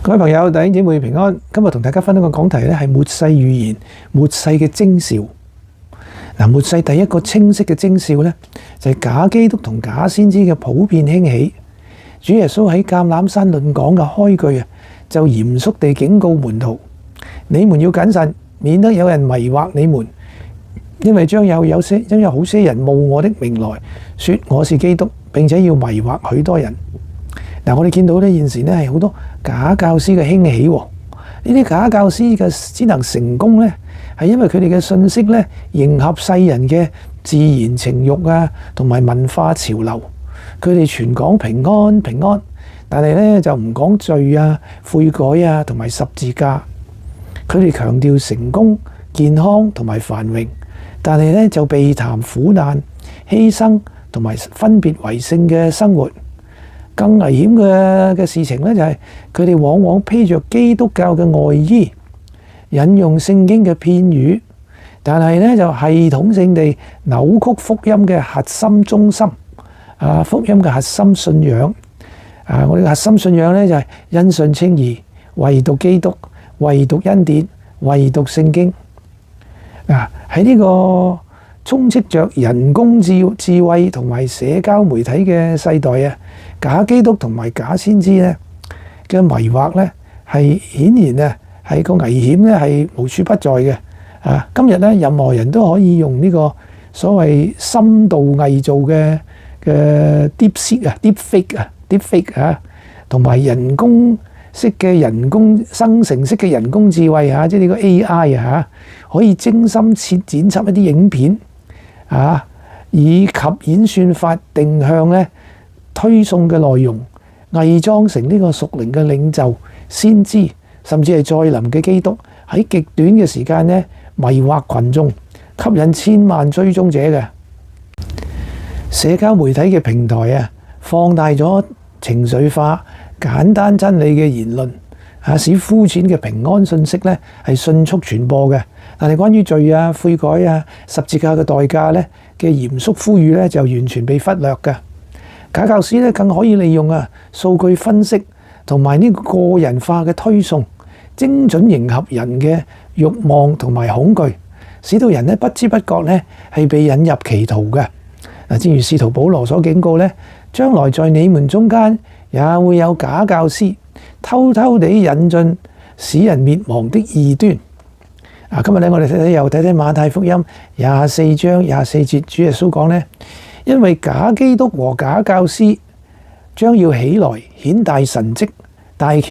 各位朋友、弟兄姊妹平安。今日同大家分享嘅講題咧係末世預言、末世嘅徵兆。末世第一個清晰嘅徵兆咧就係假基督同假先知嘅普遍興起。主耶穌喺橄欖山論講嘅開句就嚴肅地警告門徒：你們要謹慎，免得有人迷惑你們，因為將有好些人冒我的名來，說我是基督，並且要迷惑許多人。我哋見到咧現時咧係好多假教師嘅興起，呢啲假教師嘅只能成功咧，係因為佢哋嘅信息咧迎合世人嘅自然情慾同埋文化潮流。佢哋傳講平安平安，但係咧就唔講罪悔改同埋十字架。佢哋強調成功、健康同埋繁榮，但係咧就避談苦難、犧牲同埋分別為聖嘅生活。更危險嘅事情咧就係佢哋往往披着基督教嘅外衣，引用聖經嘅片語，但係咧就系統性地扭曲福音嘅核心中心，福音嘅核心信仰。我哋嘅核心信仰咧就係因信稱義，唯獨基督，唯獨恩典，唯獨聖經。喺呢個充斥着人工智慧同埋社交媒體嘅世代假基督同埋假先知咧嘅迷惑咧係顯然係個危險咧係無處不在嘅。今日咧任何人都可以用呢個所謂深度偽造嘅deepfake 同埋人工式嘅人工生成式嘅人工智慧即係呢個 AI 可以精心剪輯一啲影片以及演算法定向咧推送嘅內容，偽裝成呢個屬靈嘅領袖、先知，甚至係再臨嘅基督，喺極短嘅時間咧迷惑群眾，吸引千萬追蹤者嘅。社交媒體嘅平台放大咗情緒化、簡單真理嘅言論，使膚淺嘅平安信息咧係迅速傳播嘅。但係關於罪悔改十字架嘅代價咧嘅嚴肅呼籲咧就完全被忽略嘅。假教師咧更可以利用數據分析同埋呢個人化嘅推送，精準迎合人嘅慾望同埋恐懼，使到人咧不知不覺咧係被引入歧途嘅。正如使徒保羅所警告咧，將來在你們中間也會有假教師，偷偷地引進使人滅亡的異端。今日咧我哋又睇馬太福音24章24節，主耶穌講咧，因為假基督和假教師將要起來顯大神蹟大